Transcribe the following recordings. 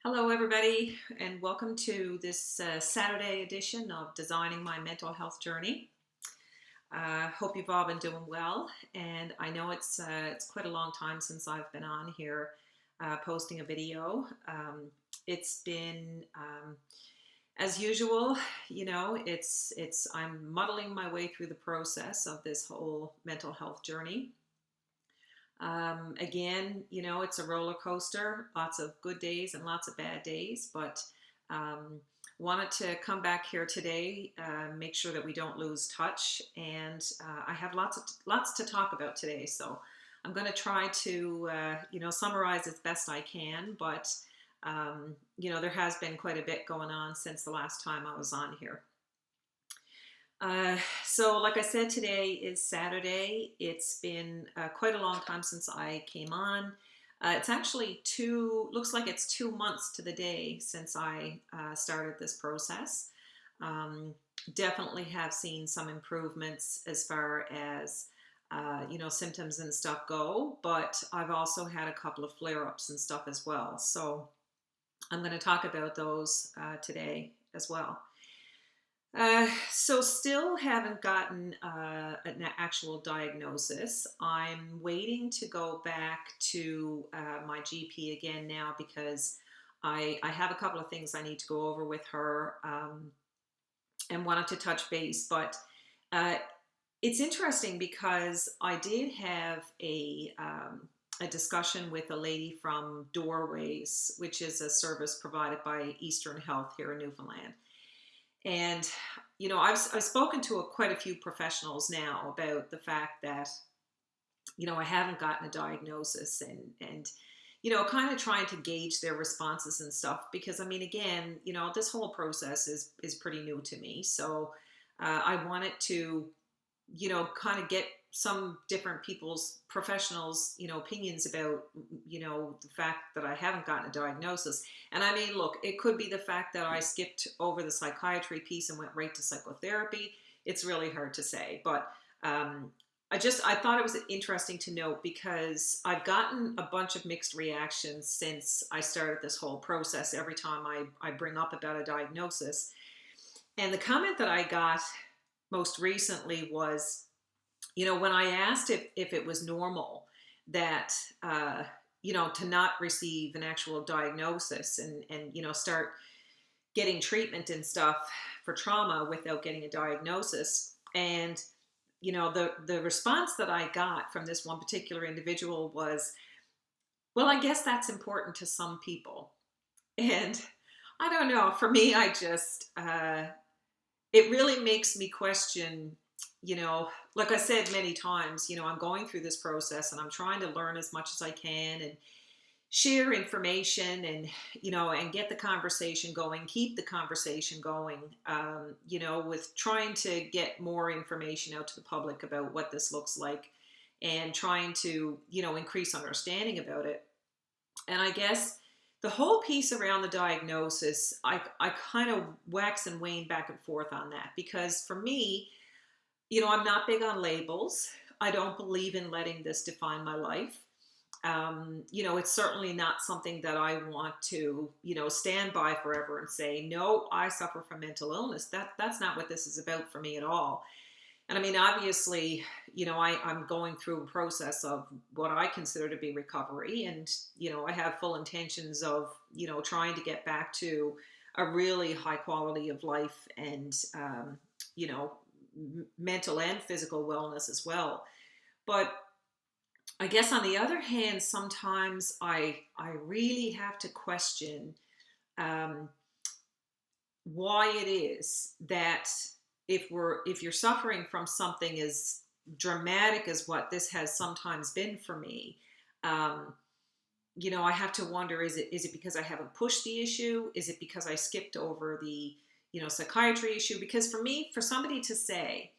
Hello, everybody, and welcome to this Saturday edition of Designing My Mental Health Journey. Hope you've all been doing well, and I know it's quite a long time since I've been on here posting a video. It's been as usual, it's I'm muddling my way through the process of this whole mental health journey. Again, it's a roller coaster, lots of good days and lots of bad days, but um, wanted to come back here today, make sure that we don't lose touch. And I have lots to talk about today. So I'm going to try to, summarize as best I can, but, there has been quite a bit going on since the last time I was on here. So like I said, today is Saturday. It's been quite a long time since I came on. It's actually looks like it's 2 months to the day since I started this process. Definitely have seen some improvements as far as, symptoms and stuff go, but I've also had a couple of flare-ups and stuff as well. So I'm going to talk about those today as well. So still haven't gotten an actual diagnosis. I'm waiting to go back to my GP again now because I have a couple of things I need to go over with her and wanted to touch base. But it's interesting because I did have a discussion with a lady from Doorways, which is a service provided by Eastern Health here in Newfoundland. And, I've spoken to quite a few professionals now about the fact that, I haven't gotten a diagnosis and kind of trying to gauge their responses and stuff. Because, again, this whole process is pretty new to me. So I wanted to, kind of get some different professionals, opinions about, the fact that I haven't gotten a diagnosis. And look, it could be the fact that I skipped over the psychiatry piece and went right to psychotherapy. It's really hard to say, but I thought it was interesting to note because I've gotten a bunch of mixed reactions since I started this whole process every time I bring up about a diagnosis. And the comment that I got most recently was, when I asked if it was normal that, to not receive an actual diagnosis and start getting treatment and stuff for trauma without getting a diagnosis. And, the response that I got from this one particular individual was, well, I guess that's important to some people. And I don't know, for me, it really makes me question, like I said many times, I'm going through this process and I'm trying to learn as much as I can and share information and, and get the conversation going, keep the conversation going, with trying to get more information out to the public about what this looks like and trying to, increase understanding about it. And I guess the whole piece around the diagnosis, I kind of wax and wane back and forth on that because for me, I'm not big on labels. I don't believe in letting this define my life. It's certainly not something that I want to, stand by forever and say, no, I suffer from mental illness. That's not what this is about for me at all. And obviously, I'm going through a process of what I consider to be recovery. And, I have full intentions of, trying to get back to a really high quality of life and, mental and physical wellness as well. But I guess on the other hand, sometimes I really have to question why it is that if you're suffering from something as dramatic as what this has sometimes been for me, I have to wonder, is it because I haven't pushed the issue? Is it because I skipped over the psychiatry issue? Because for me, for somebody to say,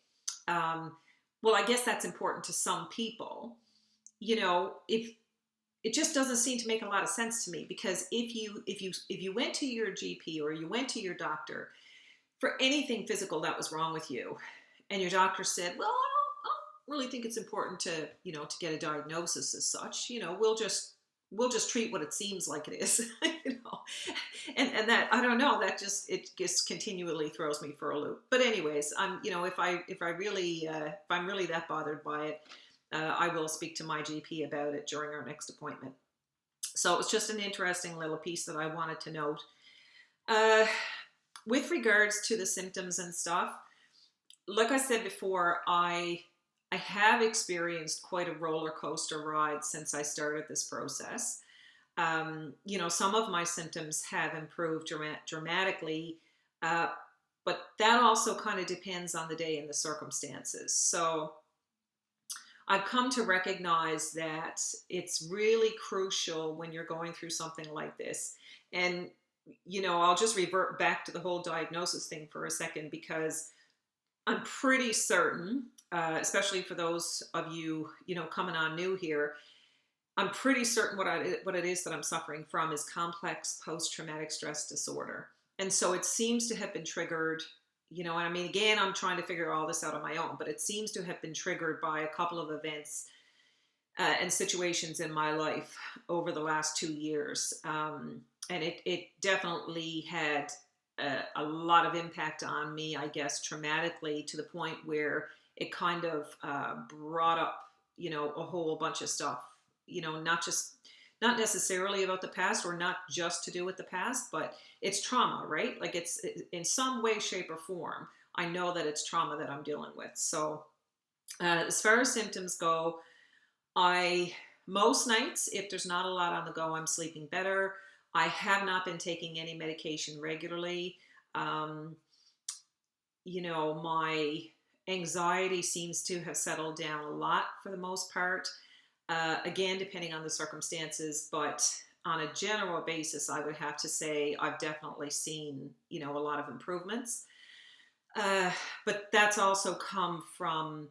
well, I guess that's important to some people, if it just doesn't seem to make a lot of sense to me, because if you went to your GP or you went to your doctor for anything physical that was wrong with you, and your doctor said, well, I don't really think it's important to to get a diagnosis as such, we'll just treat what it seems like it is. And that, I don't know, that it just continually throws me for a loop. But anyways, if I'm really that bothered by it, I will speak to my GP about it during our next appointment. So it was just an interesting little piece that I wanted to note. Uh, with regards to the symptoms and stuff, like I said before, I have experienced quite a roller coaster ride since I started this process. Some of my symptoms have improved dramatically, uh, but that also kind of depends on the day and the circumstances. So I've come to recognize that it's really crucial when you're going through something like this. And, I'll just revert back to the whole diagnosis thing for a second, because I'm pretty certain, especially for those of you, coming on new here, I'm pretty certain what it is that I'm suffering from is complex post-traumatic stress disorder. And so it seems to have been triggered, and I mean, again, I'm trying to figure all this out on my own, but it seems to have been triggered by a couple of events and situations in my life over the last 2 years. And it definitely had a lot of impact on me, I guess, traumatically, to the point where it kind of brought up, a whole bunch of stuff, not necessarily about the past, or not just to do with the past, but it's trauma, right? Like, it's in some way, shape, or form, I know that it's trauma that I'm dealing with. So as far as symptoms go, most nights, if there's not a lot on the go, I'm sleeping better. I have not been taking any medication regularly. My anxiety seems to have settled down a lot for the most part. Again, depending on the circumstances, but on a general basis, I would have to say I've definitely seen, a lot of improvements. But that's also come from,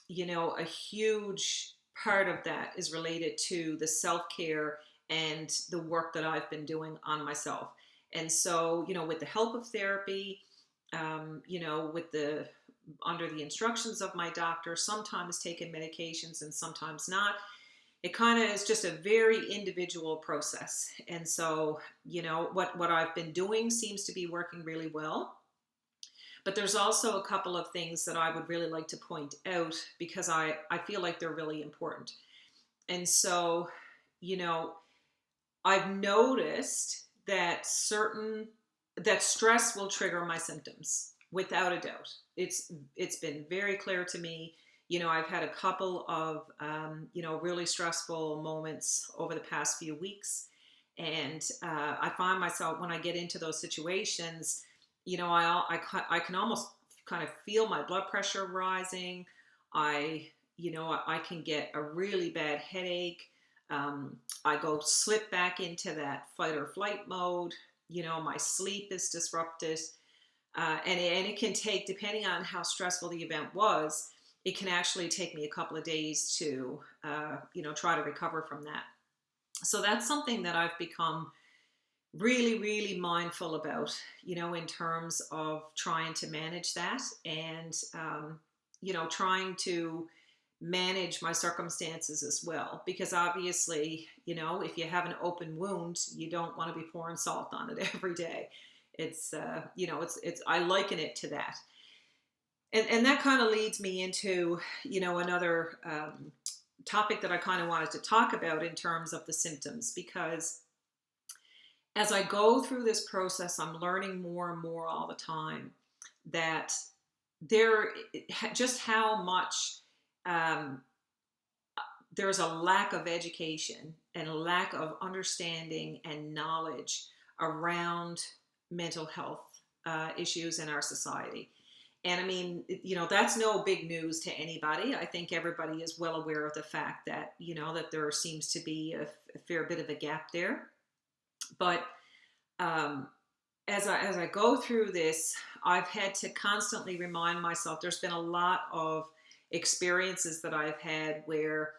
a huge part of that is related to the self-care and the work that I've been doing on myself. And so, with the help of therapy, under the instructions of my doctor, sometimes taking medications and sometimes not. It kind of is just a very individual process. And so, what I've been doing seems to be working really well. But there's also a couple of things that I would really like to point out, because I feel like they're really important. And so, I've noticed that stress will trigger my symptoms without a doubt. It's been very clear to me. I've had a couple of really stressful moments over the past few weeks, and I find myself, when I get into those situations, I can almost kind of feel my blood pressure rising. I can get a really bad headache. I slip back into that fight or flight mode. My sleep is disrupted. And it can take, depending on how stressful the event was, it can actually take me a couple of days to, try to recover from that. So that's something that I've become really, really mindful about, in terms of trying to manage that, and, trying to manage my circumstances as well. Because obviously, if you have an open wound, you don't want to be pouring salt on it every day. It's, I liken it to that. And that kind of leads me into, another topic that I kind of wanted to talk about in terms of the symptoms, because as I go through this process, I'm learning more and more all the time that just how much there's a lack of education and a lack of understanding and knowledge around mental health issues in our society. And I mean, that's no big news to anybody. I think everybody is well aware of the fact that, that there seems to be a fair bit of a gap there. But as I go through this, I've had to constantly remind myself. There's been a lot of experiences that I've had where,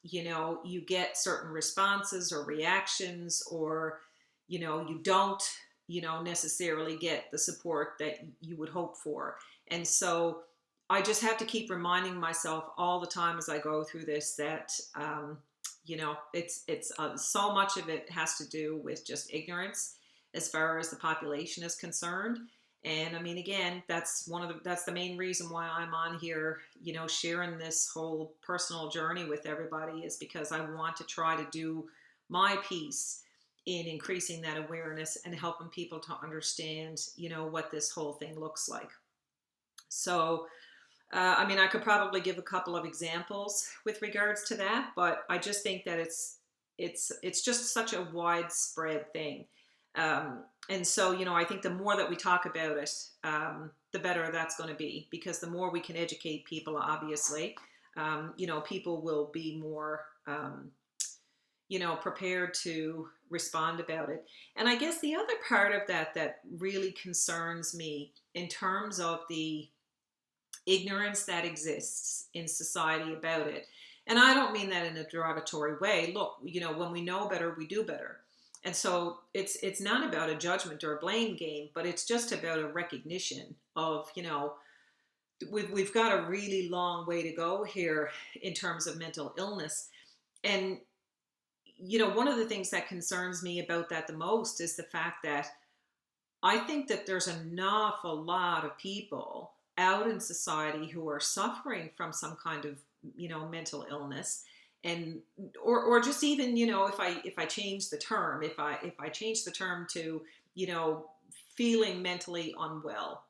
you get certain responses or reactions, or, you don't, necessarily get the support that you would hope for. And so I just have to keep reminding myself all the time as I go through this that, It's so much of it has to do with just ignorance as far as the population is concerned. And I mean, again, that's the main reason why I'm on here, sharing this whole personal journey with everybody, is because I want to try to do my piece in increasing that awareness and helping people to understand, what this whole thing looks like. So, I mean, I could probably give a couple of examples with regards to that, but I just think that it's just such a widespread thing. And so, I think the more that we talk about it, the better that's going to be, because the more we can educate people, obviously, people will be more, prepared to respond about it. And I guess the other part of that really concerns me in terms of the ignorance that exists in society about it. And I don't mean that in a derogatory way. Look, when we know better, we do better. And so it's not about a judgment or a blame game, but it's just about a recognition of, we've got a really long way to go here in terms of mental illness. And, one of the things that concerns me about that the most is the fact that I think that there's an awful lot of people out in society who are suffering from some kind of, mental illness. And or just even, if I change the term, if I change the term to, feeling mentally unwell,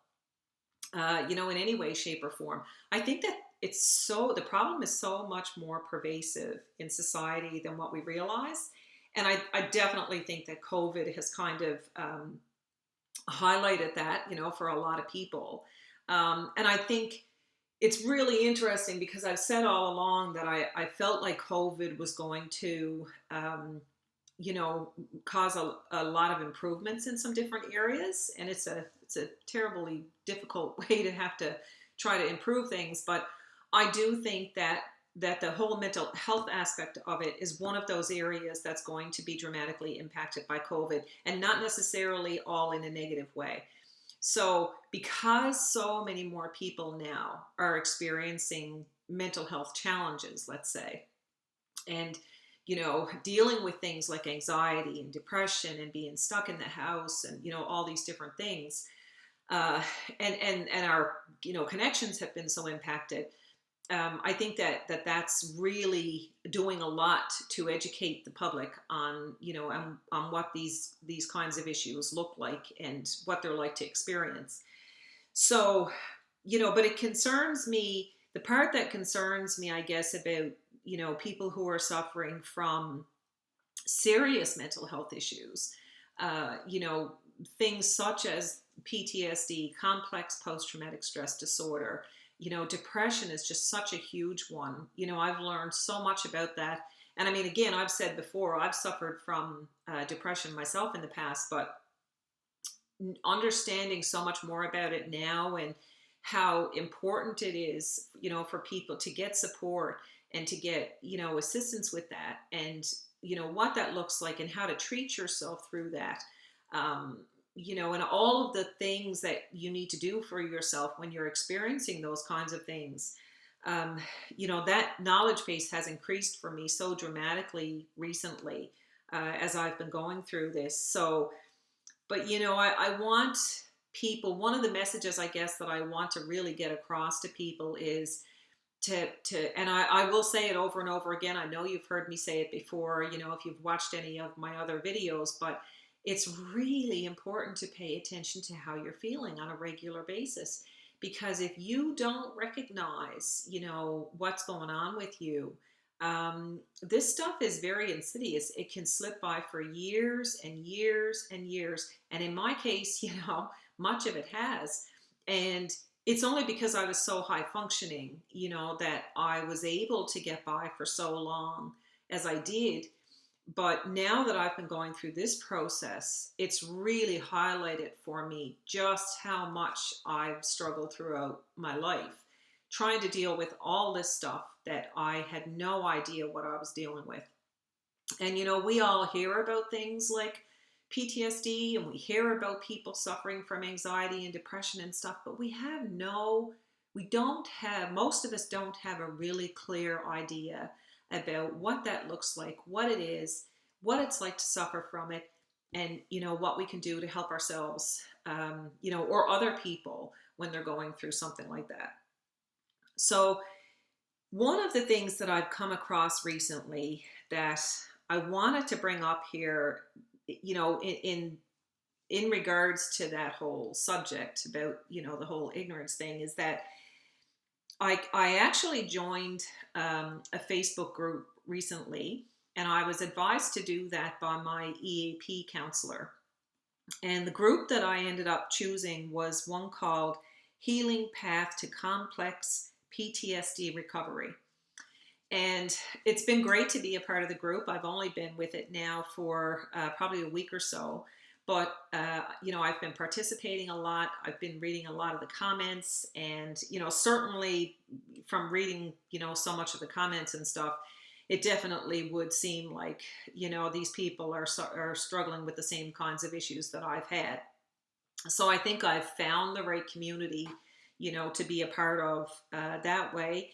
in any way, shape, or form. I think that the problem is so much more pervasive in society than what we realize. And I definitely think that COVID has kind of highlighted that, for a lot of people. And I think it's really interesting because I've said all along that I felt like COVID was going to, cause a lot of improvements in some different areas. And it's a terribly difficult way to have to try to improve things. But I do think that the whole mental health aspect of it is one of those areas that's going to be dramatically impacted by COVID, and not necessarily all in a negative way. So because so many more people now are experiencing mental health challenges, let's say, and dealing with things like anxiety and depression and being stuck in the house and all these different things, uh, and our connections have been so impacted. I think that's really doing a lot to educate the public on on what these kinds of issues look like and what they're like to experience. So, but it concerns me. The part that concerns me, I guess, about people who are suffering from serious mental health issues, things such as PTSD, complex post-traumatic stress disorder. Depression is just such a huge one. I've learned so much about that. And I mean, again, I've said before, I've suffered from depression myself in the past, but understanding so much more about it now, and how important it is, for people to get support and to get, assistance with that, and, what that looks like and how to treat yourself through that. And all of the things that you need to do for yourself when you're experiencing those kinds of things. That knowledge base has increased for me so dramatically recently, as I've been going through this. So, but, I want people, one of the messages, I guess, that I want to really get across to people is and I will say it over and over again. I know you've heard me say it before, if you've watched any of my other videos, but it's really important to pay attention to how you're feeling on a regular basis. Because if you don't recognize, what's going on with you, this stuff is very insidious. It can slip by for years and years and years. And in my case, much of it has. And it's only because I was so high functioning, that I was able to get by for so long as I did. But now that I've been going through this process, it's really highlighted for me just how much I've struggled throughout my life, trying to deal with all this stuff that I had no idea what I was dealing with. And, we all hear about things like PTSD, and we hear about people suffering from anxiety and depression and stuff, but most of us don't have a really clear idea about what that looks like, what it is, what it's like to suffer from it, and what we can do to help ourselves, or other people when they're going through something like that. So one of the things that I've come across recently that I wanted to bring up here, in regards to that whole subject about the whole ignorance thing, is that I actually joined a Facebook group recently, and I was advised to do that by my EAP counselor. And the group that I ended up choosing was one called Healing Path to Complex PTSD Recovery. And it's been great to be a part of the group. I've only been with it now for probably a week or so. But, I've been participating a lot. I've been reading a lot of the comments. And, certainly from reading, so much of the comments and stuff, it definitely would seem like, these people are struggling with the same kinds of issues that I've had. So I think I've found the right community, to be a part of that way.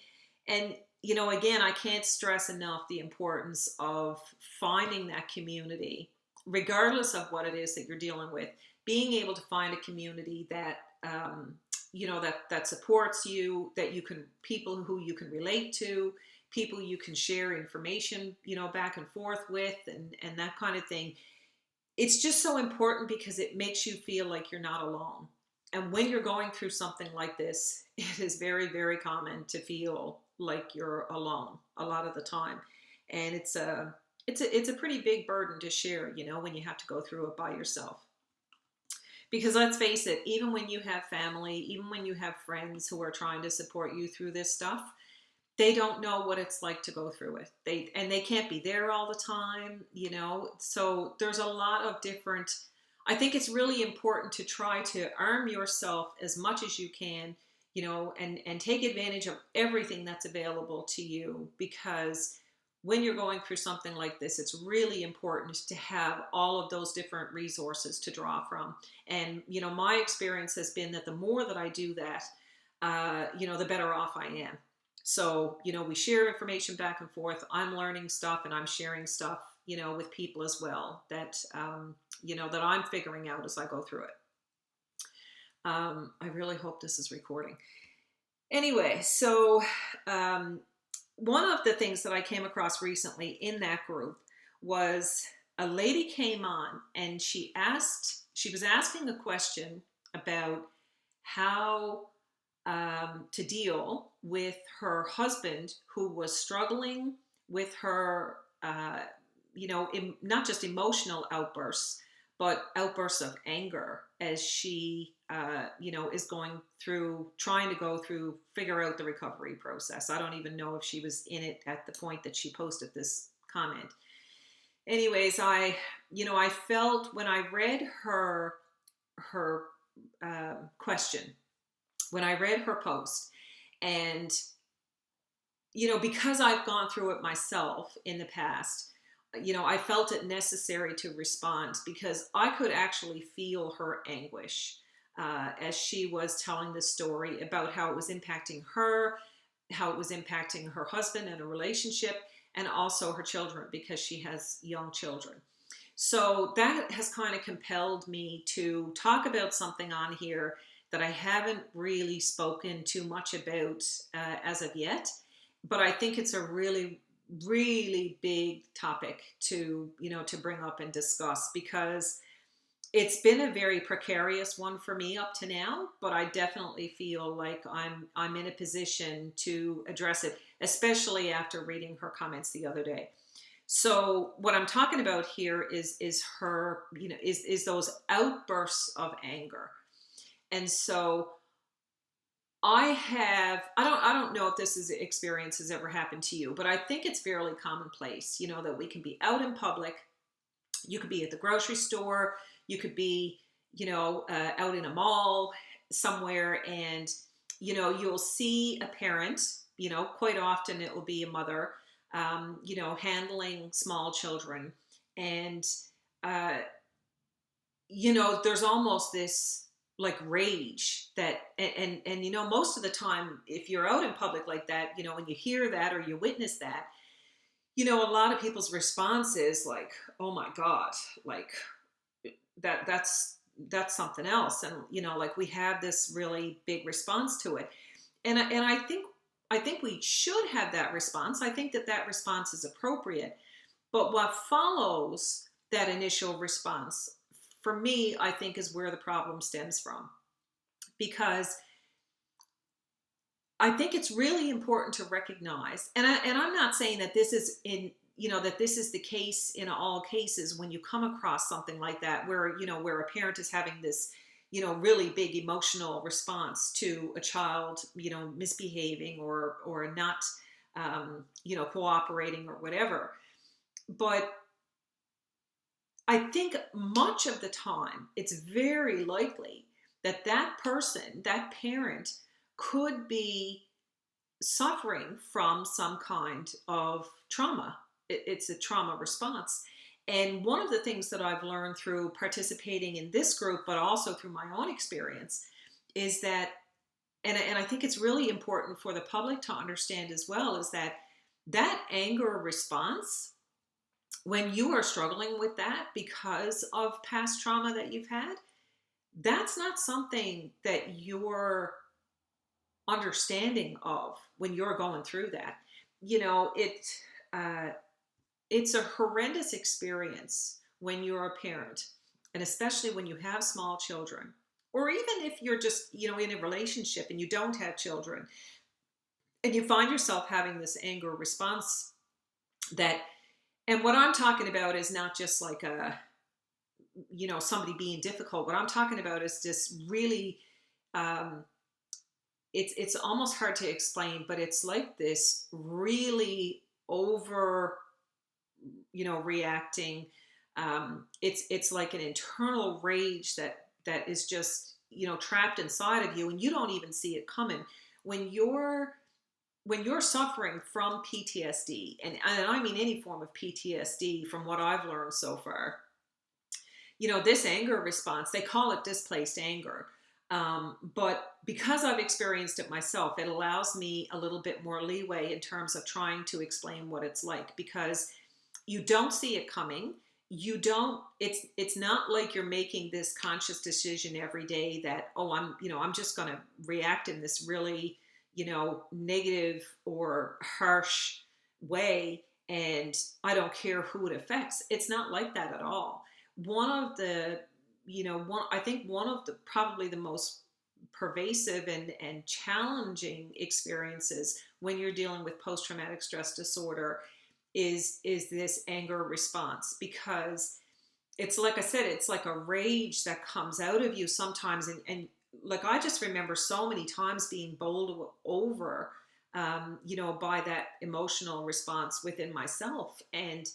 And, again, I can't stress enough the importance of finding that community, regardless of what it is that you're dealing with. Being able to find a community that, that supports you, that people who you can relate to, people you can share information, back and forth with, and that kind of thing. It's just so important because it makes you feel like you're not alone. And when you're going through something like this, it is very, very common to feel like you're alone a lot of the time. And it's a pretty big burden to share, when you have to go through it by yourself. Because let's face it, even when you have family, even when you have friends who are trying to support you through this stuff, they don't know what it's like to go through it. They can't be there all the time, So there's a lot of different. I think it's really important to try to arm yourself as much as you can, and take advantage of everything that's available to you, because when you're going through something like this, it's really important to have all of those different resources to draw from. And, my experience has been that the more that I do that, the better off I am. So, we share information back and forth. I'm learning stuff and I'm sharing stuff, with people as well that, that I'm figuring out as I go through it. I really hope this is recording. Anyway, so one of the things that I came across recently in that group was a lady came on and she was asking a question about how to deal with her husband, who was struggling with her, not just emotional outbursts, but outbursts of anger as she, is trying to go through, figure out the recovery process. I don't even know if she was in it at the point that she posted this comment. Anyways, I felt when I read her question, when I read her post, and, because I've gone through it myself in the past, I felt it necessary to respond, because I could actually feel her anguish as she was telling the story about how it was impacting her, how it was impacting her husband and a relationship, and also her children, because she has young children. So that has kind of compelled me to talk about something on here that I haven't really spoken too much about as of yet, but I think it's a really, really big topic to bring up and discuss, because it's been a very precarious one for me up to now, but I definitely feel like I'm in a position to address it, especially after reading her comments the other day. So what I'm talking about here is her, is those outbursts of anger. And so I don't know if experience has ever happened to you, but I think it's fairly commonplace, that we can be out in public. You could be at the grocery store, you could be, out in a mall somewhere, and, you'll see a parent, quite often it will be a mother, handling small children. And, there's almost this like rage that, and most of the time, if you're out in public like that, and you hear that or you witness that, A lot of people's response is like, "Oh my God, like that's something else," and like we have this really big response to it, and I think we should have that response. I think that response is appropriate, but what follows that initial response, for me, I think is where the problem stems from, because I think it's really important to recognize, and I'm not saying that this is that this is the case in all cases when you come across something like that, where where a parent is having this really big emotional response to a child misbehaving or not cooperating or whatever. But I think much of the time it's very likely that that person, that parent, could be suffering from some kind of trauma. It's a trauma response. And one of the things that I've learned through participating in this group, but also through my own experience, is that, and I think it's really important for the public to understand as well, is that that anger response, when you are struggling with that because of past trauma that you've had, that's not something that you're understanding of when you're going through that. You know, it uh, it's a horrendous experience when you're a parent, and especially when you have small children, or even if you're just in a relationship and you don't have children, and you find yourself having this anger response. That And what I'm talking about is not just like a somebody being difficult. What I'm talking about is just really um, it's almost hard to explain, but it's like this really over reacting. It's like an internal rage that is just trapped inside of you, and you don't even see it coming when you're suffering from PTSD, and I mean any form of PTSD. From what I've learned so far, this anger response, they call it displaced anger. But because I've experienced it myself, it allows me a little bit more leeway in terms of trying to explain what it's like, because you don't see it coming. You don't, it's not like you're making this conscious decision every day that, oh, I'm just going to react in this really, negative or harsh way, and I don't care who it affects. It's not like that at all. One of the, I think one of the probably the most pervasive and challenging experiences when you're dealing with post-traumatic stress disorder is this anger response, because it's like I said, it's like a rage that comes out of you sometimes, and like I just remember so many times being bowled over by that emotional response within myself, and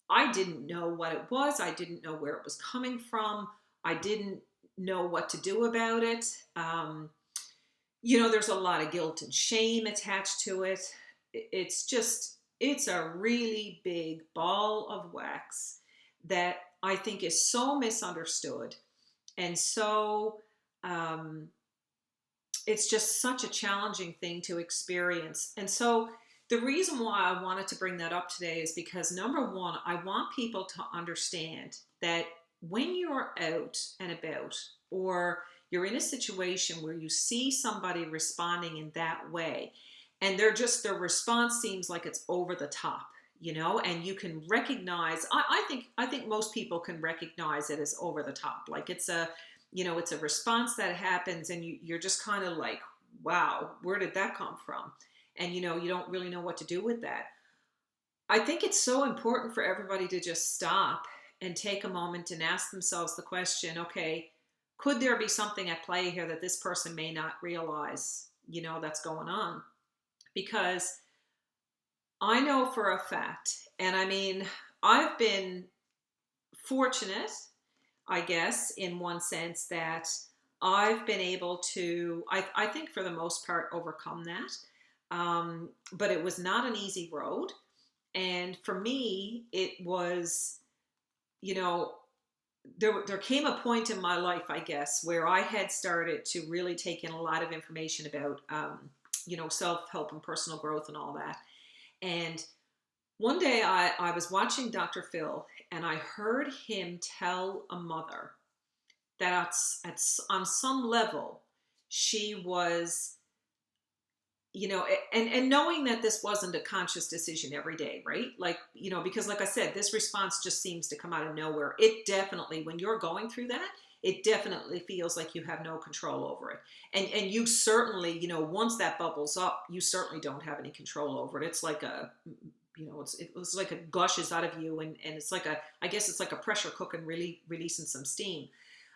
I didn't know what it was. I didn't know where it was coming from. I didn't know what to do about it. There's a lot of guilt and shame attached to it. It's a really big ball of wax that I think is so misunderstood. And so um, it's just such a challenging thing to experience. And so the reason why I wanted to bring that up today is because, number one, I want people to understand that when you're out and about, or you're in a situation where you see somebody responding in that way, and their response seems like it's over the top, and you can recognize, I think most people can recognize it as over the top. Like it's a response that happens, and you're just kind of like, wow, where did that come from? And you don't really know what to do with that. I think it's so important for everybody to just stop and take a moment and ask themselves the question, okay, could there be something at play here that this person may not realize, that's going on? Because I know for a fact, and I mean, I've been fortunate, I guess, in one sense, that I've been able to, I think for the most part, overcome that. But it was not an easy road. And for me, it was, you know, there came a point in my life, I guess, where I had started to really take in a lot of information about, self-help and personal growth and all that. And One day I was watching Dr. Phil, and I heard him tell a mother that on some level she was, and knowing that this wasn't a conscious decision every day, right? Like, because like I said, this response just seems to come out of nowhere. It definitely, when you're going through that, it definitely feels like you have no control over it. And you certainly, once that bubbles up, you certainly don't have any control over it. It's like it was like it gushes out of you, and it's like I guess it's like a pressure cooker really releasing some steam.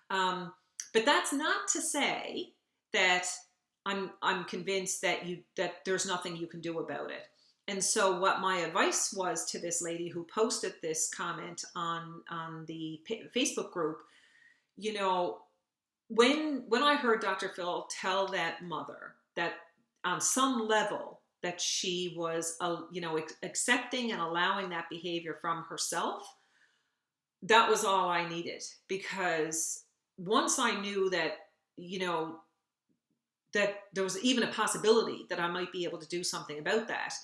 But that's not to say that I'm convinced that there's nothing you can do about it. And so what my advice was to this lady who posted this comment on the Facebook group, you know, when I heard Dr. Phil tell that mother that on some level that she was, accepting and allowing that behavior from herself, that was all I needed. Because once I knew that, that there was even a possibility that I might be able to do something about that,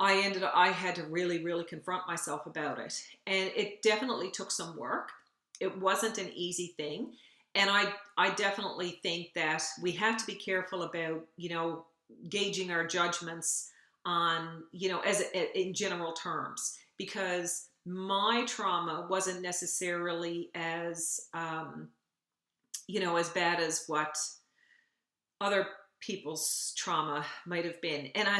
I had to really, really confront myself about it. And it definitely took some work. It wasn't an easy thing. And I definitely think that we have to be careful about, gauging our judgments on, as in general terms, because my trauma wasn't necessarily as, as bad as what other people's trauma might have been. And I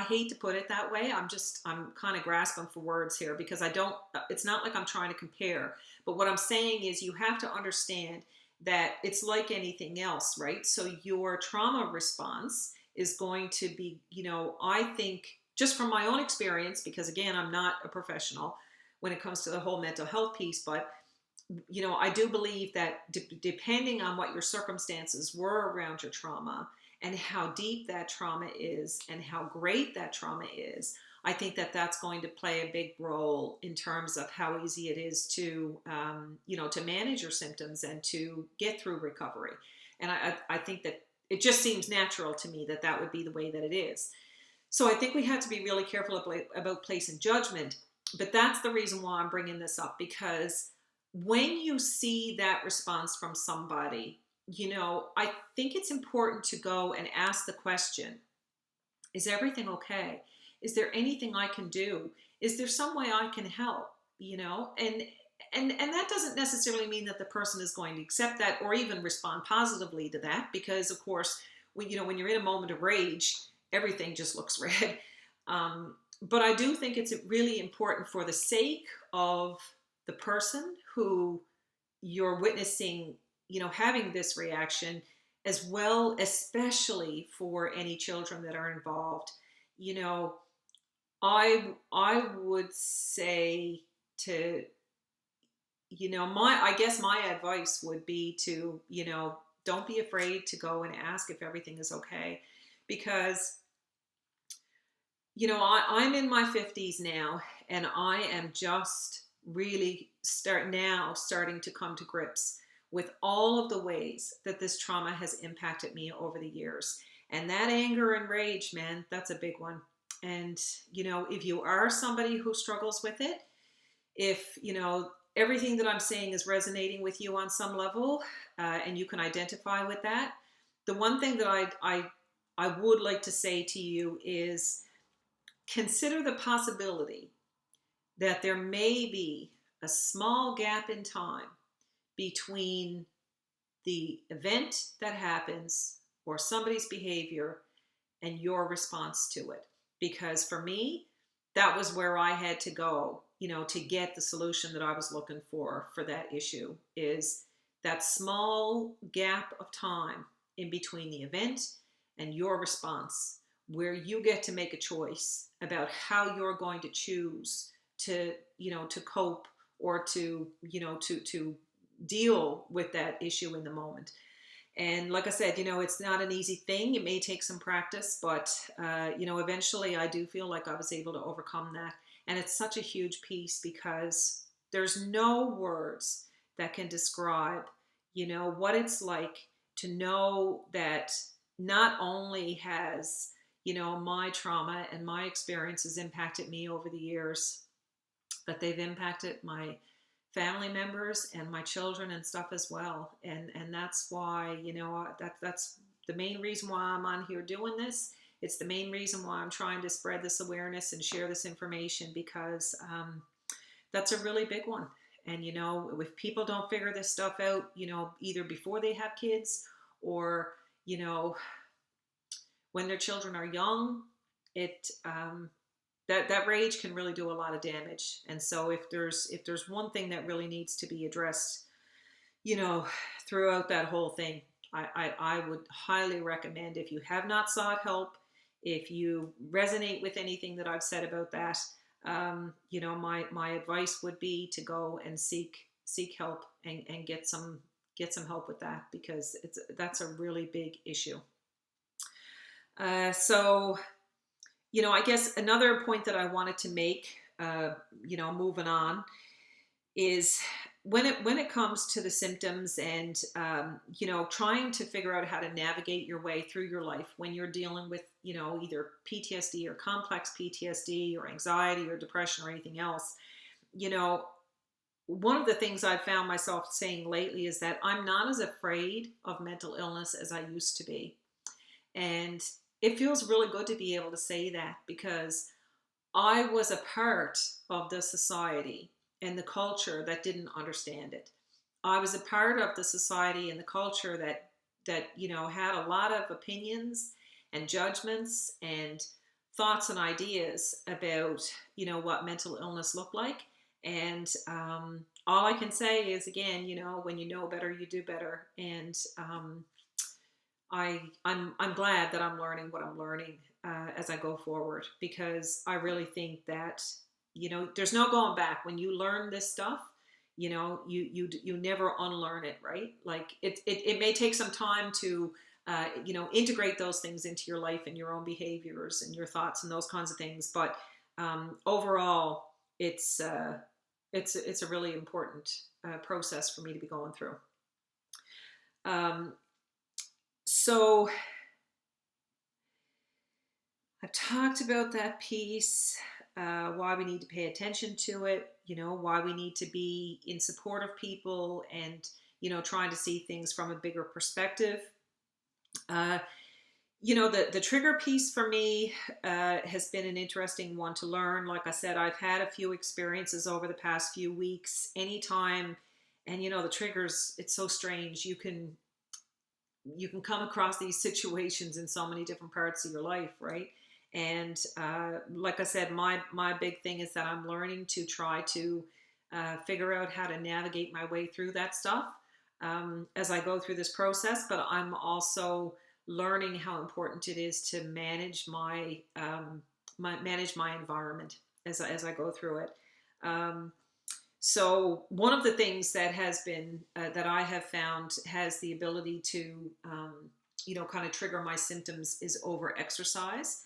hate to put it that way. I'm kind of grasping for words here, because it's not like I'm trying to compare, but what I'm saying is you have to understand that it's like anything else, right? So your trauma response is going to be, I think, just from my own experience, because again, I'm not a professional when it comes to the whole mental health piece, but I do believe that depending on what your circumstances were around your trauma and how deep that trauma is and how great that trauma is, I think that that's going to play a big role in terms of how easy it is to, to manage your symptoms and to get through recovery. And I think that it just seems natural to me that that would be the way that it is. So I think we have to be really careful about placing judgment. But that's the reason why I'm bringing this up, because when you see that response from somebody, I think it's important to go and ask the question, is everything okay? Is there anything I can do? Is there some way I can help? And that doesn't necessarily mean that the person is going to accept that or even respond positively to that, because of course, when you're in a moment of rage, everything just looks red. But I do think it's really important, for the sake of the person who you're witnessing, having this reaction, as well, especially for any children that are involved. I would say to, I guess my advice would be to, don't be afraid to go and ask if everything is okay, because I'm in my 50s now, and I am just really starting to come to grips with all of the ways that this trauma has impacted me over the years. And that anger and rage, man, that's a big one. And, if you are somebody who struggles with it, if, everything that I'm saying is resonating with you on some level, and you can identify with that, the one thing that I would like to say to you is, consider the possibility that there may be a small gap in time between the event that happens or somebody's behavior and your response to it. Because for me, that was where I had to go, to get the solution that I was looking for that issue, is that small gap of time in between the event and your response, where you get to make a choice about how you're going to choose to, to cope or to, to deal with that issue in the moment. And like I said, it's not an easy thing. It may take some practice, but, eventually I do feel like I was able to overcome that. And it's such a huge piece, because there's no words that can describe, what it's like to know that not only has, my trauma and my experiences impacted me over the years, but they've impacted my family members and my children and stuff as well. And that's why, that's the main reason why I'm on here doing this. It's the main reason why I'm trying to spread this awareness and share this information, because that's a really big one. And, if people don't figure this stuff out, either before they have kids, or, you know, when their children are young, it that rage can really do a lot of damage. And so if there's one thing that really needs to be addressed, you know, throughout that whole thing, I would highly recommend, if you have not sought help, if you resonate with anything that I've said about that, my advice would be to go and seek help, and get some help with that, because that's a really big issue. So, I guess another point that I wanted to make, moving on, is when it comes to the symptoms, and trying to figure out how to navigate your way through your life when you're dealing with either PTSD or complex PTSD or anxiety or depression or anything else. you know One of the things I've found myself saying lately is that I'm not as afraid of mental illness as I used to be. And it feels really good to be able to say that, because I was a part of the society and the culture that didn't understand it. I was a part of the society and the culture that had a lot of opinions and judgments and thoughts and ideas about what mental illness looked like. And all I can say is, again, when you know better, you do better. And I'm glad that I'm learning what I'm learning as I go forward, because I really think that there's no going back. When you learn this stuff, you never unlearn it, right? Like it may take some time to integrate those things into your life and your own behaviors and your thoughts and those kinds of things. But overall, it's a really important process for me to be going through. So I've talked about that piece, why we need to pay attention to it, why we need to be in support of people, and, trying to see things from a bigger perspective. The trigger piece for me has been an interesting one to learn. Like I said, I've had a few experiences over the past few weeks. Anytime, and the triggers, it's so strange. You can come across these situations in so many different parts of your life, right? And like I said, my big thing is that I'm learning to try to figure out how to navigate my way through that stuff as I go through this process. But I'm also learning how important it is to manage my environment as I go through it. So one of the things that has been that I have found has the ability to kind of trigger my symptoms is over exercise.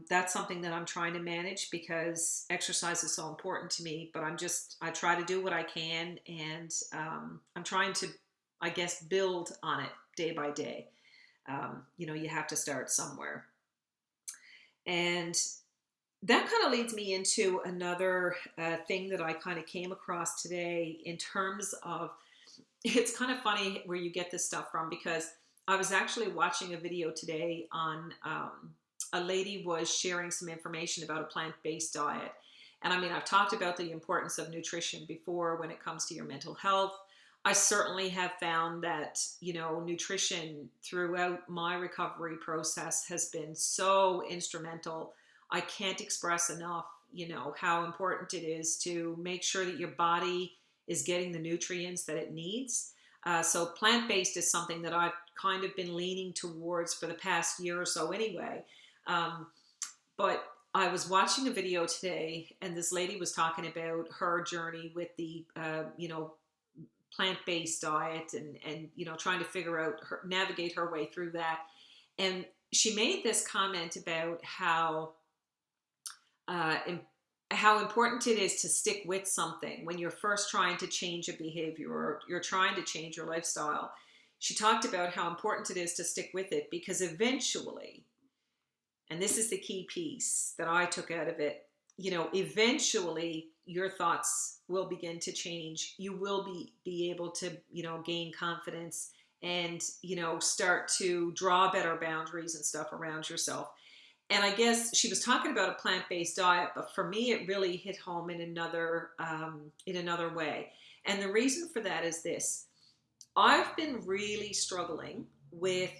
That's something that I'm trying to manage, because exercise is so important to me. But I try to do what I can, and I'm trying to, I guess, build on it day by day. You have to start somewhere. And that kind of leads me into another thing that I kind of came across today, in terms of, it's kind of funny where you get this stuff from, because I was actually watching a video today on a lady was sharing some information about a plant-based diet. And I mean, I've talked about the importance of nutrition before when it comes to your mental health. I certainly have found that, nutrition throughout my recovery process has been so instrumental. I can't express enough, how important it is to make sure that your body is getting the nutrients that it needs. So plant-based is something that I've kind of been leaning towards for the past year or so anyway. But I was watching a video today, and this lady was talking about her journey with the, plant-based diet, and trying to figure out navigate her way through that. And she made this comment about how important it is to stick with something when you're first trying to change a behavior, or you're trying to change your lifestyle. She talked about how important it is to stick with it, because eventually and this is the key piece that I took out of it, eventually your thoughts will begin to change. You will be able to, gain confidence and, start to draw better boundaries and stuff around yourself. And I guess she was talking about a plant-based diet, but for me, it really hit home in another way. And the reason for that is this: I've been really struggling with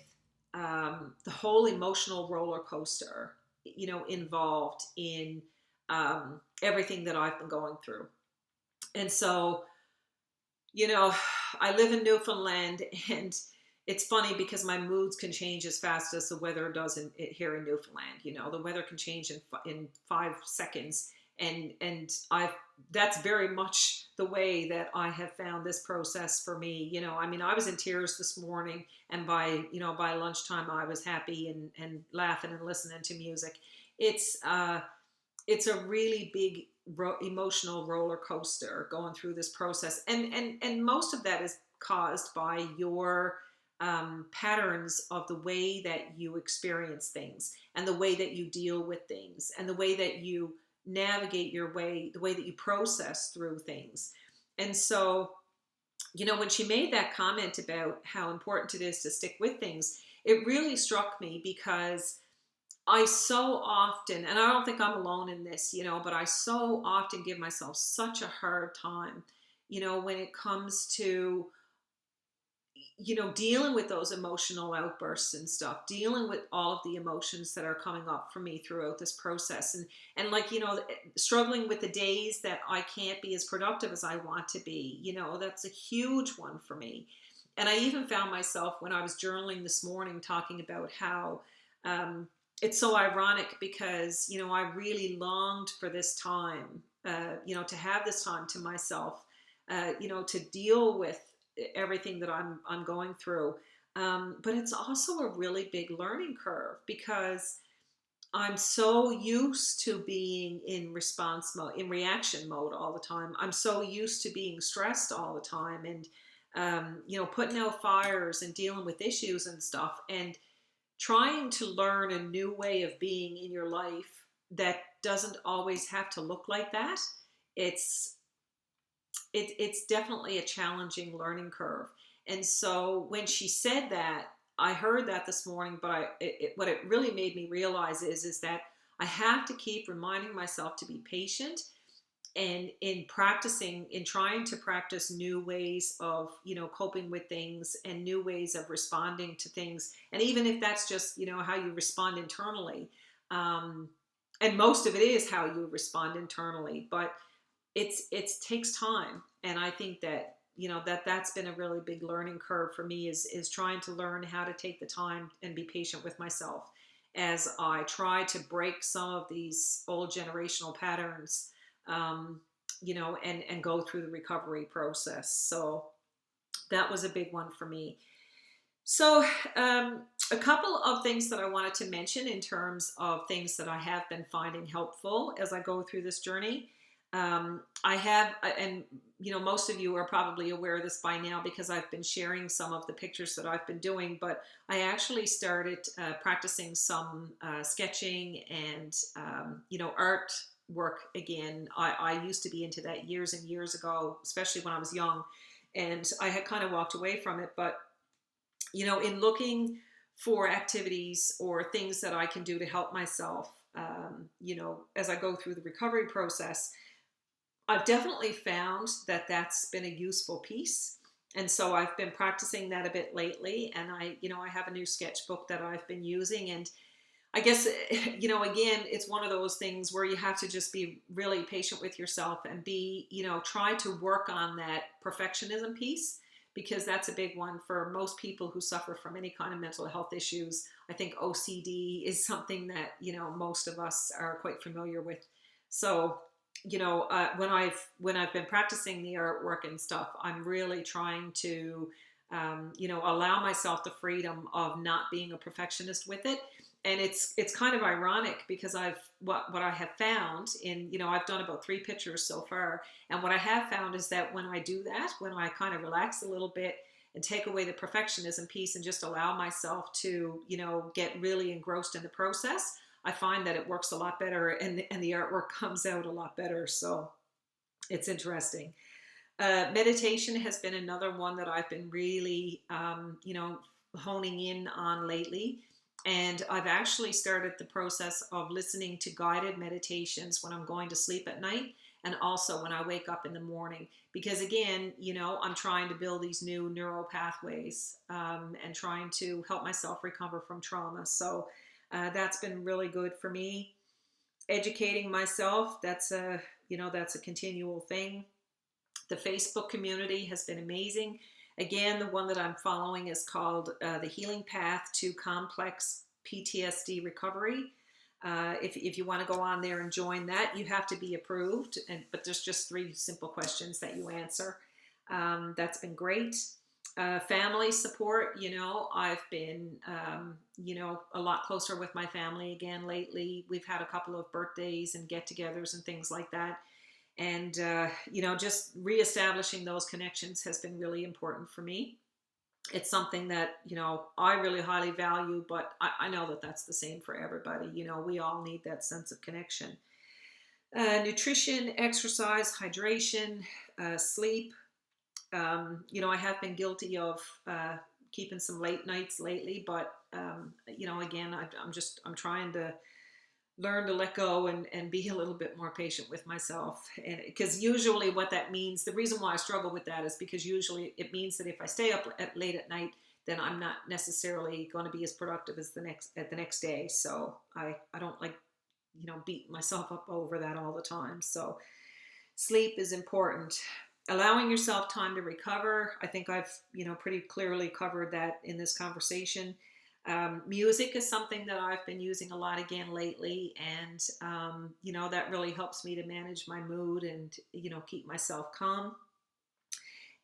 the whole emotional roller coaster, involved in everything that I've been going through. And so, you know, I live in Newfoundland, and it's funny because my moods can change as fast as the weather does here in Newfoundland. The weather can change in 5 seconds, and I've that's very much the way that I have found this process for me. I mean, I was in tears this morning, and by lunchtime I was happy and laughing and listening to music. It's uh, it's a really big emotional roller coaster going through this process, and most of that is caused by your patterns of the way that you experience things and the way that you deal with things and the way that you navigate your way, the way that you process through things. And so, when she made that comment about how important it is to stick with things, it really struck me because I so often, and I don't think I'm alone in this, but I so often give myself such a hard time, when it comes to, dealing with those emotional outbursts and stuff, dealing with all of the emotions that are coming up for me throughout this process. And like, struggling with the days that I can't be as productive as I want to be, that's a huge one for me. And I even found myself when I was journaling this morning talking about how, it's so ironic because, I really longed for this time, to have this time to myself, to deal with everything that I'm going through. But it's also a really big learning curve because I'm so used to being in response mode, in reaction mode all the time. I'm so used to being stressed all the time and, putting out fires and dealing with issues and stuff. And trying to learn a new way of being in your life that doesn't always have to look like that. It's it's definitely a challenging learning curve. And so when she said that, I heard that this morning, but what it really made me realize is that I have to keep reminding myself to be patient, and in trying to practice new ways of, coping with things and new ways of responding to things. And even if that's just, how you respond internally, and most of it is how you respond internally, but it takes time. And I think that, that's been a really big learning curve for me, is trying to learn how to take the time and be patient with myself as I try to break some of these old generational patterns, and go through the recovery process. So that was a big one for me. So, a couple of things that I wanted to mention in terms of things that I have been finding helpful as I go through this journey. I have, and most of you are probably aware of this by now because I've been sharing some of the pictures that I've been doing, but I actually started practicing some sketching and, art work again. I used to be into that years and years ago, especially when I was young, and I had kind of walked away from it. But, in looking for activities or things that I can do to help myself, as I go through the recovery process, I've definitely found that that's been a useful piece. And so I've been practicing that a bit lately. And I have a new sketchbook that I've been using. And I guess, again, it's one of those things where you have to just be really patient with yourself and try to work on that perfectionism piece, because that's a big one for most people who suffer from any kind of mental health issues. I think OCD is something that, most of us are quite familiar with. So, when I've been practicing the artwork and stuff, I'm really trying to, allow myself the freedom of not being a perfectionist with it. And it's kind of ironic because what I have found in, I've done about 3 pictures so far. And what I have found is that when I do that, when I kind of relax a little bit and take away the perfectionism piece and just allow myself to, get really engrossed in the process, I find that it works a lot better, and the artwork comes out a lot better. So it's interesting. Meditation has been another one that I've been really, honing in on lately. And I've actually started the process of listening to guided meditations when I'm going to sleep at night and also when I wake up in the morning. Because again, I'm trying to build these new neural pathways, and trying to help myself recover from trauma. So that's been really good for me. Educating myself, that's a continual thing. The Facebook community has been amazing. Again, the one that I'm following is called The Healing Path to Complex PTSD Recovery. If you want to go on there and join that, you have to be approved, but there's just 3 simple questions that you answer. That's been great. Family support, I've been, a lot closer with my family again lately. We've had a couple of birthdays and get-togethers and things like that. And, just reestablishing those connections has been really important for me. It's something that, I really highly value, but I know that that's the same for everybody. We all need that sense of connection. Nutrition, exercise, hydration, sleep. I have been guilty of keeping some late nights lately, but, again, I'm trying to learn to let go and be a little bit more patient with myself. And because usually what that means, the reason why I struggle with that is because usually it means that if I stay up late at night, then I'm not necessarily going to be as productive as the next day. So I don't like, beat myself up over that all the time. So sleep is important. Allowing yourself time to recover. I think I've, pretty clearly covered that in this conversation. Music is something that I've been using a lot again lately, and that really helps me to manage my mood and keep myself calm.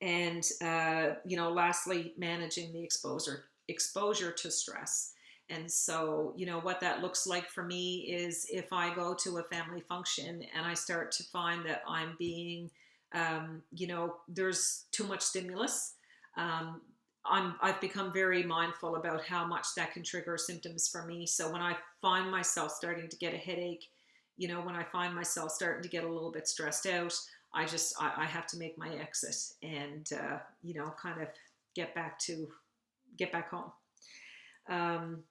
And lastly, managing the exposure to stress. And so what that looks like for me is if I go to a family function and I start to find that I'm being there's too much stimulus. I've become very mindful about how much that can trigger symptoms for me. So when I find myself starting to get a headache, when I find myself starting to get a little bit stressed out, I have to make my exit and, kind of get back home.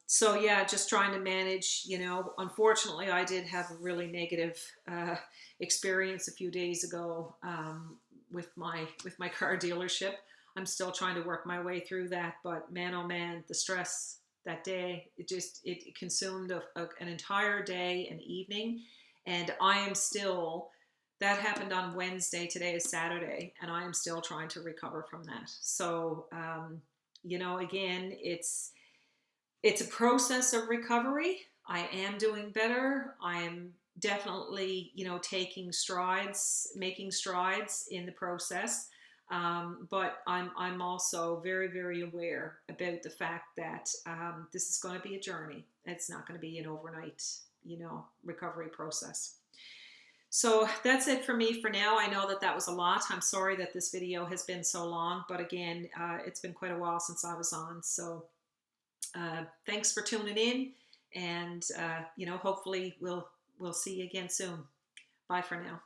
So yeah, just trying to manage, unfortunately I did have a really negative, experience a few days ago, with my car dealership. I'm still trying to work my way through that, but man, oh man, the stress that day, it consumed an entire day and evening. And that happened on Wednesday. Today is Saturday, and I am still trying to recover from that. So, again, it's a process of recovery. I am doing better. I am definitely, making strides in the process. But I'm also very, very aware about the fact that this is going to be a journey. It's not going to be an overnight, recovery process. So that's it for me for now. I know that was a lot. I'm sorry that this video has been so long, but again, it's been quite a while since I was on. So thanks for tuning in, and hopefully we'll see you again soon. Bye for now.